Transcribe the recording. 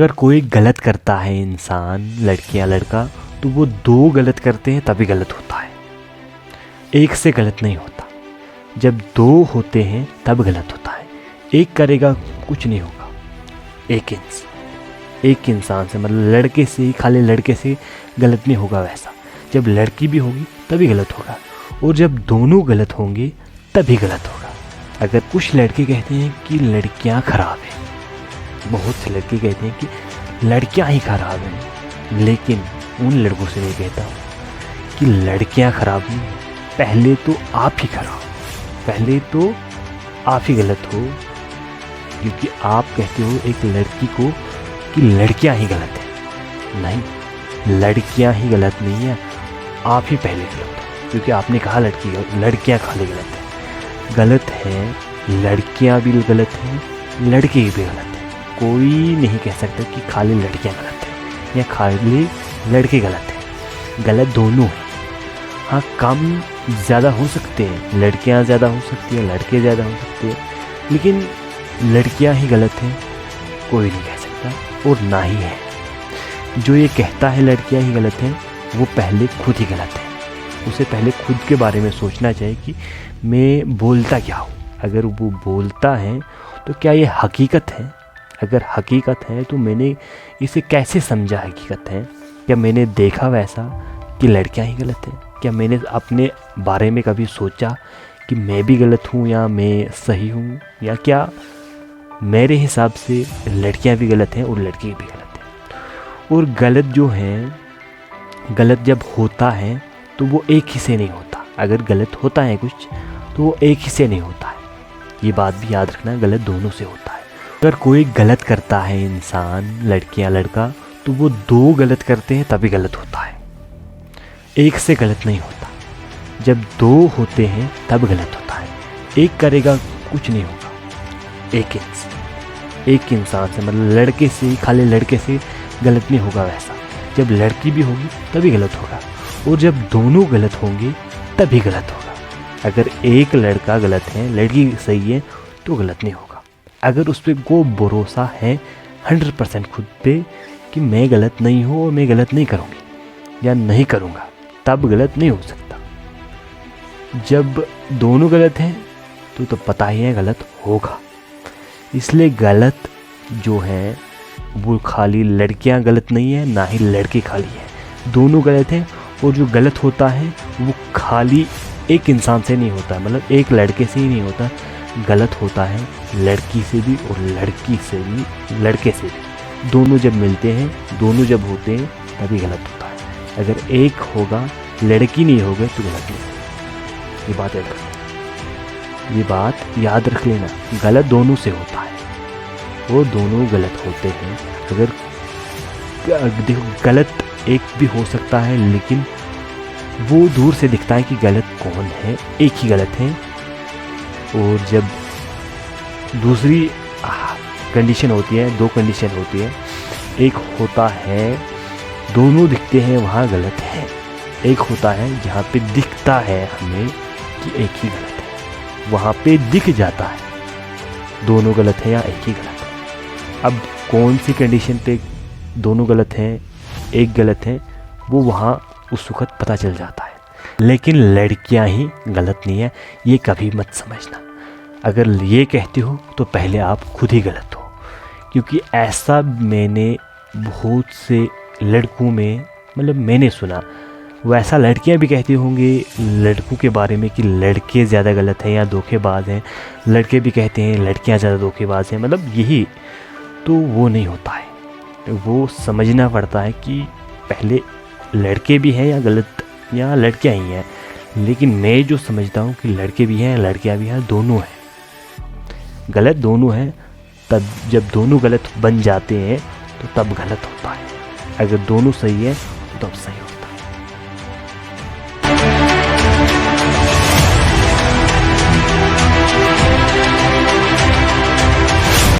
अगर कोई गलत करता है इंसान, लड़की या लड़का, तो वो दो गलत करते हैं तभी गलत होता है, एक से गलत नहीं होता। जब दो होते हैं तब गलत होता है। एक करेगा कुछ नहीं होगा, एक इंसान से, मतलब लड़के से ही, खाली लड़के से गलत नहीं होगा वैसा। जब लड़की भी होगी तभी गलत होगा, और जब दोनों गलत होंगे तभी गलत होगा। अगर कुछ लड़के कहते हैं कि लड़कियां खराब हैं, बहुत से लड़के कहते हैं कि लड़कियां ही खराब हैं, लेकिन उन लड़कों से मैं कहता हूँ कि लड़कियां खराब नहीं, पहले तो आप ही खराब, पहले तो आप ही गलत हो, क्योंकि आप कहते हो एक लड़की को कि लड़कियां ही गलत हैं। नहीं, लड़कियां ही गलत नहीं है, आप ही पहले गलत हो, क्योंकि आपने कहा लड़कियां खाली गलत हैं। गलत है, लड़कियां भी गलत हैं, लड़के भी गलत हैं। कोई नहीं कह सकता कि खाली लड़कियां गलत हैं या खाली लड़के गलत हैं। गलत दोनों हैं। हाँ, कम ज़्यादा हो सकते हैं, लड़कियां ज़्यादा हो सकती हैं, लड़के ज़्यादा हो सकते हैं, लेकिन लड़कियां ही गलत हैं कोई नहीं कह सकता, और ना ही है। जो ये कहता है लड़कियां ही गलत हैं, वो पहले खुद ही गलत है। उसे पहले खुद के बारे में सोचना चाहिए कि मैं बोलता क्या हूँ। अगर वो बोलता है तो क्या ये हकीकत है? अगर हकीकत है तो मैंने इसे कैसे समझा हकीकत है? क्या मैंने देखा वैसा कि लड़कियां ही गलत हैं? क्या मैंने अपने बारे में कभी सोचा कि मैं भी गलत हूँ या मैं सही हूँ, या क्या मेरे हिसाब से लड़कियां भी गलत हैं और लड़के भी गलत हैं? और गलत जो है, गलत जब होता है तो वो एक ही से नहीं होता। अगर गलत होता है कुछ तो वो एक ही से नहीं होता है। ये बात भी याद रखना, गलत दोनों से होता है। अगर कोई गलत करता है इंसान, लड़की या लड़का, तो वो दो गलत करते हैं तभी गलत होता है, एक से गलत नहीं होता। जब दो होते हैं तब गलत होता है। एक करेगा कुछ नहीं होगा, एक इंसान से, मतलब लड़के से ही, खाली लड़के से गलत नहीं होगा वैसा। जब लड़की भी होगी तभी गलत होगा, और जब दोनों गलत होंगे तभी गलत होगा। अगर एक लड़का गलत है, लड़की सही है, तो गलत नहीं होगा। अगर उस पर को भरोसा है 100% खुद पे कि मैं गलत नहीं हूँ और मैं गलत नहीं करूँगी या नहीं करूँगा, तब गलत नहीं हो सकता। जब दोनों गलत हैं तो पता ही है गलत होगा। इसलिए गलत जो है वो खाली लड़कियां गलत नहीं है, ना ही लड़के खाली हैं, दोनों गलत हैं। और जो गलत होता है वो खाली एक इंसान से नहीं होता, मतलब एक लड़के से ही नहीं होता। गलत होता है लड़की से भी और लड़की से भी, लड़के से भी। दोनों जब मिलते हैं, दोनों जब होते हैं तभी गलत होता है। अगर एक होगा, लड़की नहीं होगा तो गलत नहीं। ये बात याद रख लेना, गलत दोनों से होता है, वो दोनों गलत होते हैं। अगर देखो, गलत एक भी हो सकता है, लेकिन वो दूर से दिखता है कि गलत कौन है, एक ही गलत है। और जब दूसरी कंडीशन होती है, दो कंडीशन होती है। एक होता है दोनों दिखते हैं वहाँ गलत है, एक होता है जहाँ पे दिखता है हमें कि एक ही गलत है, वहाँ पे दिख जाता है दोनों गलत है या एक ही गलत है। अब कौन सी कंडीशन पे दोनों गलत हैं, एक गलत है, वो वहाँ उस वक्त पता चल जाता है। लेकिन लड़कियां ही गलत नहीं है, ये कभी मत समझना। अगर ये कहते हो तो पहले आप खुद ही गलत हो, क्योंकि ऐसा मैंने बहुत से लड़कों में, मतलब मैंने सुना, वैसा लड़कियां भी कहती होंगी लड़कों के बारे में कि लड़के ज़्यादा गलत हैं या धोखेबाज हैं। लड़के भी कहते हैं लड़कियां ज़्यादा धोखेबाज हैं, मतलब यही। तो वो नहीं होता है, वो समझना पड़ता है कि पहले लड़के भी हैं या गलत, या लड़कियां ही हैं। लेकिन मैं जो समझता हूँ कि लड़के भी हैं, लड़कियां भी हैं, दोनों हैं, गलत दोनों हैं। तब जब दोनों गलत बन जाते हैं तो तब गलत होता है। अगर दोनों सही है तो तब सही होता है।